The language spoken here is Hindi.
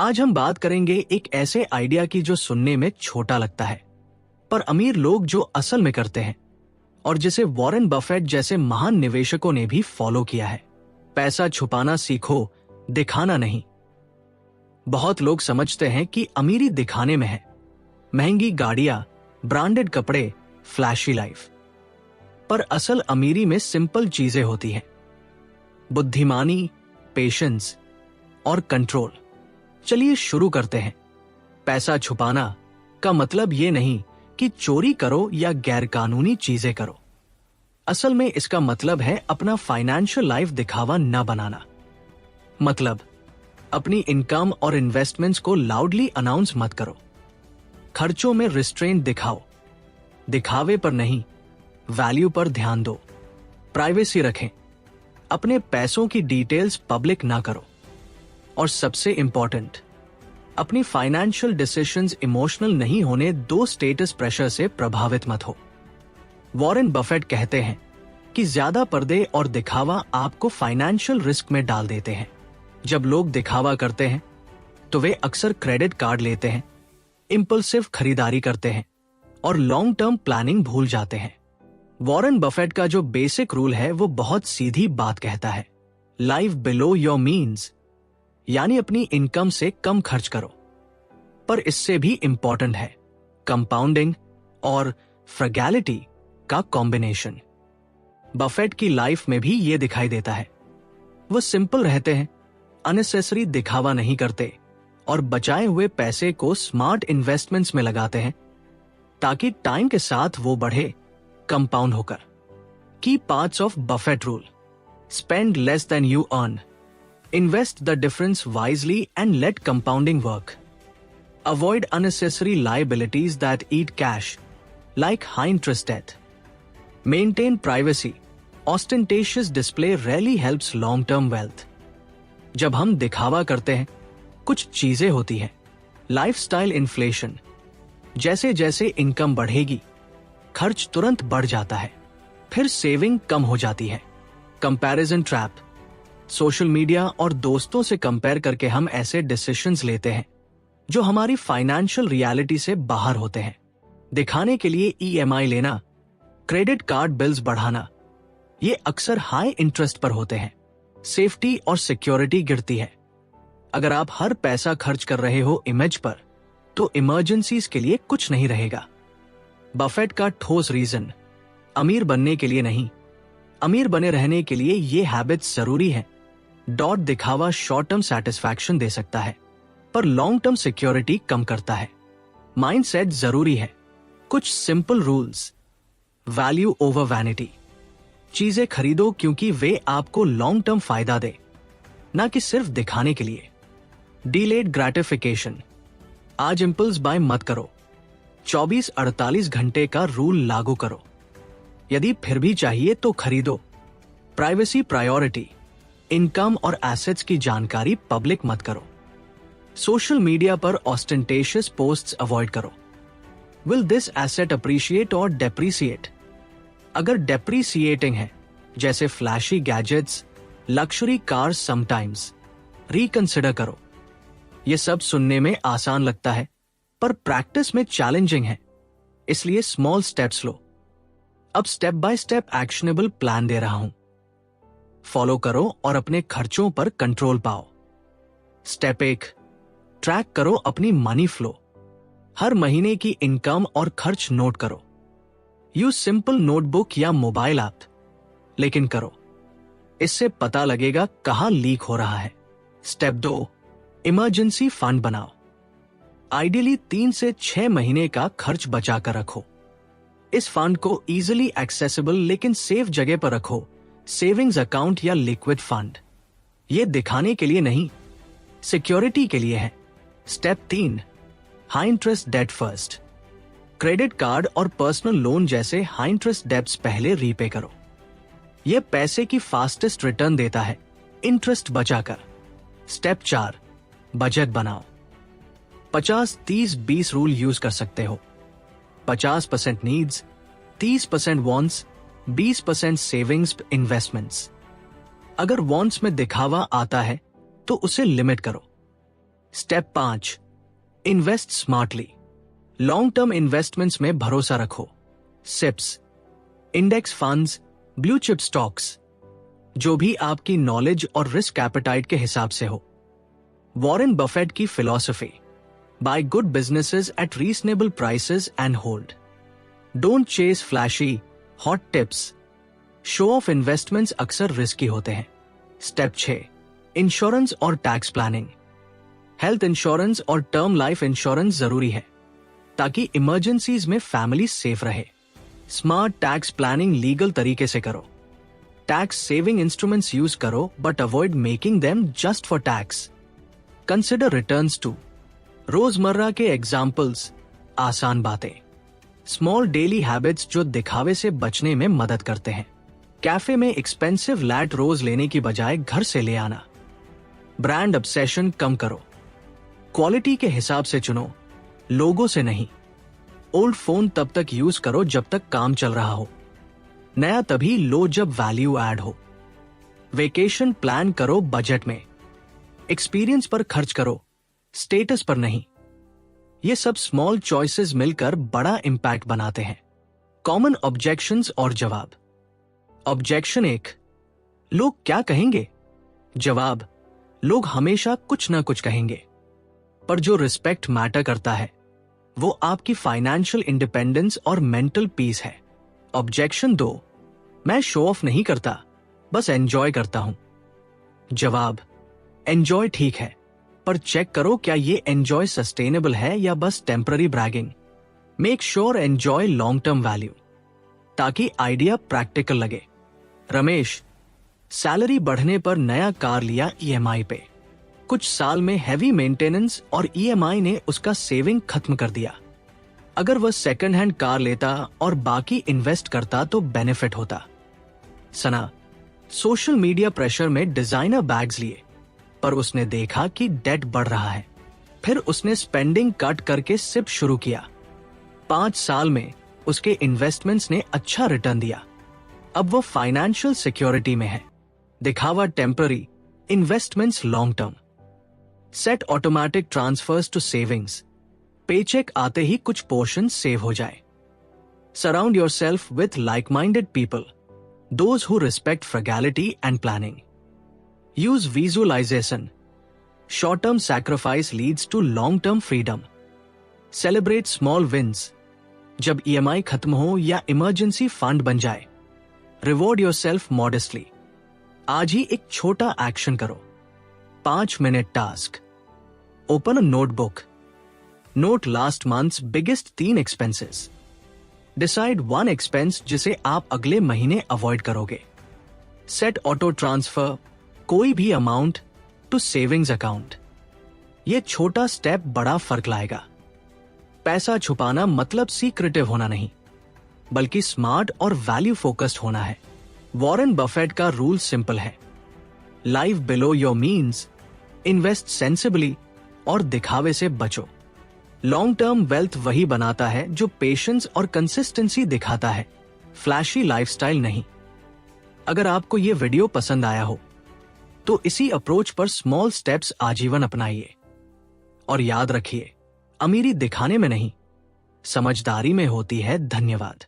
आज हम बात करेंगे एक ऐसे आइडिया की जो सुनने में छोटा लगता है, पर अमीर लोग जो असल में करते हैं और जिसे वॉरेन बफेट जैसे महान निवेशकों ने भी फॉलो किया है। पैसा छुपाना सीखो, दिखाना नहीं। बहुत लोग समझते हैं कि अमीरी दिखाने में है, महंगी गाड़ियां, ब्रांडेड कपड़े, फ्लैशी लाइफ। पर असल अमीरी में सिंपल चीजें होती हैं, बुद्धिमानी, पेशेंस और कंट्रोल। चलिए शुरू करते हैं। पैसा छुपाना का मतलब ये नहीं कि चोरी करो या गैरकानूनी चीजें करो। असल में इसका मतलब है अपना फाइनेंशियल लाइफ दिखावा न बनाना। मतलब अपनी इनकम और इन्वेस्टमेंट्स को लाउडली अनाउंस मत करो। खर्चों में रिस्ट्रेंट दिखाओ, दिखावे पर नहीं, वैल्यू पर ध्यान दो। प्राइवेसी रखें, अपने पैसों की डिटेल्स पब्लिक ना करो। और सबसे इंपॉर्टेंट, अपनी फाइनेंशियल डिसीजंस इमोशनल नहीं होने दो, स्टेटस प्रेशर से प्रभावित मत हो। वॉरेन बफेट कहते हैं कि ज्यादा पर्दे और दिखावा आपको फाइनेंशियल रिस्क में डाल देते हैं। जब लोग दिखावा करते हैं तो वे अक्सर क्रेडिट कार्ड लेते हैं, इंपल्सिव खरीदारी करते हैं और लॉन्ग टर्म प्लानिंग भूल जाते हैं। वॉरेन बफेट का जो बेसिक रूल है वो बहुत सीधी बात कहता है, लाइव बिलो योर मीन्स, यानी अपनी इनकम से कम खर्च करो। पर इससे भी इंपॉर्टेंट है कंपाउंडिंग और फ्रगैलिटी का कॉम्बिनेशन। बफेट की लाइफ में भी ये दिखाई देता है। वो सिंपल रहते हैं, अननेसेसरी दिखावा नहीं करते और बचाए हुए पैसे को स्मार्ट इन्वेस्टमेंट्स में लगाते हैं ताकि टाइम के साथ वो बढ़े, कंपाउंड होकर। की parts of Buffett rule: spend less than you earn, invest the difference wisely and let compounding work. Avoid unnecessary liabilities that eat cash, like high interest debt. Maintain privacy. Ostentatious display rarely helps long-term wealth. जब हम दिखावा करते हैं, कुछ चीजें होती हैं, लाइफस्टाइल इन्फ्लेशन। जैसे जैसे इनकम बढ़ेगी, खर्च तुरंत बढ़ जाता है, फिर सेविंग कम हो जाती है। कंपैरिजन ट्रैप: सोशल मीडिया और दोस्तों से कंपेयर करके हम ऐसे डिसीजंस लेते हैं जो हमारी फाइनेंशियल रियलिटी से बाहर होते हैं। दिखाने के लिए ईएमआई लेना, क्रेडिट कार्ड बिल्स बढ़ाना, ये अक्सर हाई इंटरेस्ट पर होते हैं। सेफ्टी और सिक्योरिटी गिरती है। अगर आप हर पैसा खर्च कर रहे हो इमेज पर, तो इमरजेंसीज के लिए कुछ नहीं रहेगा। बफेट का ठोस रीजन: अमीर बनने के लिए नहीं, अमीर बने रहने के लिए ये हैबिट्स जरूरी है। दिखावा शॉर्ट टर्म सेटिस्फैक्शन दे सकता है, पर लॉन्ग टर्म सिक्योरिटी कम करता है। माइंडसेट जरूरी है। कुछ simple rules: value over vanity, चीजें खरीदो क्योंकि वे आपको लॉन्ग टर्म फायदा दे, ना कि सिर्फ दिखाने के लिए। डिलेड ग्रेटिफिकेशन, आज इंपल्स बाय मत करो, 24-48 घंटे का रूल लागू करो। यदि फिर भी चाहिए तो खरीदो। प्राइवेसी प्रायोरिटी, इनकम और एसेट्स की जानकारी पब्लिक मत करो। सोशल मीडिया पर ऑस्टेंटेशियस पोस्ट्स अवॉइड करो। विल दिस एसेट अप्रिशिएट और डेप्रिसिएट? अगर डेप्रिसिएटिंग है, जैसे flashy gadgets, luxury cars, sometimes reconsider करो। यह सब सुनने में आसान लगता है, पर प्रैक्टिस में चैलेंजिंग है, इसलिए स्मॉल स्टेप्स लो। अब step by step actionable plan दे रहा हूं, फॉलो करो और अपने खर्चों पर कंट्रोल पाओ। स्टेप 1, ट्रैक करो अपनी मनी फ्लो। हर महीने की इनकम और खर्च नोट करो। यूज सिंपल नोटबुक या मोबाइल ऐप, लेकिन करो। इससे पता लगेगा कहां लीक हो रहा है। स्टेप 2, इमरजेंसी फंड बनाओ। आइडियली 3 से 6 महीने का खर्च बचा कर रखो। इस फंड को इजीली एक्सेसिबल लेकिन सेफ जगह पर रखो, सेविंग्स अकाउंट या लिक्विड फंड। यह दिखाने के लिए नहीं, सिक्योरिटी के लिए है। Step 3, high interest debt first. Credit card और पर्सनल लोन जैसे हाई इंटरेस्ट डेब्ट्स पहले रीपे करो। यह पैसे की फास्टेस्ट रिटर्न देता है, इंटरेस्ट बचाकर। स्टेप 4, बजट बनाओ। 50-30-20 रूल यूज कर सकते हो। 50% नीड्स, 30% वॉन्ट्स, 20% सेविंग्स, इन्वेस्टमेंट्स। अगर वॉन्ट्स में दिखावा आता है तो उसे लिमिट करो। Step 5, invest smartly. Long term investments में भरोसा रखो। SIPs, index funds, blue chip stocks, जो भी आपकी नॉलेज और रिस्क एपेटाइट के हिसाब से हो। वॉरेन बफेट की philosophy, buy good businesses at reasonable prices and hold. Don't chase flashy hot tips. Show off investments अक्सर रिस्की होते हैं। स्टेप 6, इंश्योरेंस और टैक्स प्लानिंग। हेल्थ इंश्योरेंस और टर्म लाइफ इंश्योरेंस जरूरी है ताकि इमरजेंसीज में फैमिली सेफ रहे। स्मार्ट टैक्स प्लानिंग लीगल तरीके से करो। टैक्स सेविंग इंस्ट्रूमेंट्स यूज करो but avoid making them just for tax. Consider returns to. रोजमर्रा के एग्जाम्पल्स, आसान बातें, स्मॉल डेली हैबिट्स जो दिखावे से बचने में मदद करते हैं। कैफे में एक्सपेंसिव लैट रोज लेने की बजाय घर से ले आना। ब्रांड ऑब्सेशन कम करो। क्वालिटी के हिसाब से चुनो, लोगों से नहीं। ओल्ड फोन तब तक यूज करो जब तक काम चल रहा हो। नया तभी लो जब वैल्यू ऐड हो। वेकेशन प्लान करो बजट में। एक्सपीरियंस पर खर्च करो, स्टेटस पर नहीं। ये सब स्मॉल चॉइसेस मिलकर बड़ा इंपैक्ट बनाते हैं। कॉमन ऑब्जेक्शंस और जवाब। ऑब्जेक्शन 1, लोग क्या कहेंगे? जवाब, लोग हमेशा कुछ ना कुछ कहेंगे, पर जो रिस्पेक्ट मैटर करता है वो आपकी फाइनेंशियल इंडिपेंडेंस और मेंटल पीस है। ऑब्जेक्शन 2, मैं शो ऑफ नहीं करता, बस एंजॉय करता हूं। जवाब, एंजॉय ठीक है, पर चेक करो क्या ये एंजॉय सस्टेनेबल है या बस temporary bragging. Make sure enjoy long term value, ताकि आइडिया प्रैक्टिकल लगे। रमेश, सैलरी बढ़ने पर नया कार लिया ईएमआई पे। कुछ साल में हैवी मेंटेनेंस और ईएमआई ने उसका सेविंग खत्म कर दिया। अगर वह सेकंड हैंड कार लेता और बाकी इन्वेस्ट करता तो बेनिफिट होता। सना, सोशल मीडिया प्रेशर में डिजाइनर बैग्स लिए, पर उसने देखा कि डेट बढ़ रहा है। फिर उसने स्पेंडिंग कट करके सिप शुरू किया। 5 साल में उसके इन्वेस्टमेंट्स ने अच्छा रिटर्न दिया। अब वो फाइनेंशियल सिक्योरिटी में है। दिखावा temporary, investments long term. Set automatic transfers to savings. Paycheque आते ही कुछ पोर्शन सेव हो जाए। Surround yourself with like minded people, those who respect frugality and planning. Use visualisation. Short term sacrifice leads to long term freedom. Celebrate small wins. जब ईएमआई खत्म हो या इमरजेंसी फंड बन जाए, रिवॉर्ड योरसेल्फ मॉडेस्टली। आज ही एक छोटा एक्शन करो। 5 minute task. Open a notebook. Note last months biggest 3 expenses. Decide 1 expense जिसे आप अगले महीने अवॉइड करोगे। सेट ऑटो ट्रांसफर कोई भी अमाउंट टू सेविंग्स अकाउंट। यह छोटा स्टेप बड़ा फर्क लाएगा। पैसा छुपाना मतलब सीक्रेटिव होना नहीं, बल्कि स्मार्ट और वैल्यू फोकस्ड होना है। वॉरेन बफेट का रूल सिंपल है, live below your means, invest sensibly और दिखावे से बचो। लॉन्ग टर्म वेल्थ वही बनाता है जो पेशेंस और कंसिस्टेंसी दिखाता है, फ्लैशी लाइफस्टाइल नहीं। अगर आपको यह वीडियो पसंद आया हो तो इसी अप्रोच पर स्मॉल स्टेप्स आजीवन अपनाइए। और याद रखिए, अमीरी दिखाने में नहीं, समझदारी में होती है। धन्यवाद।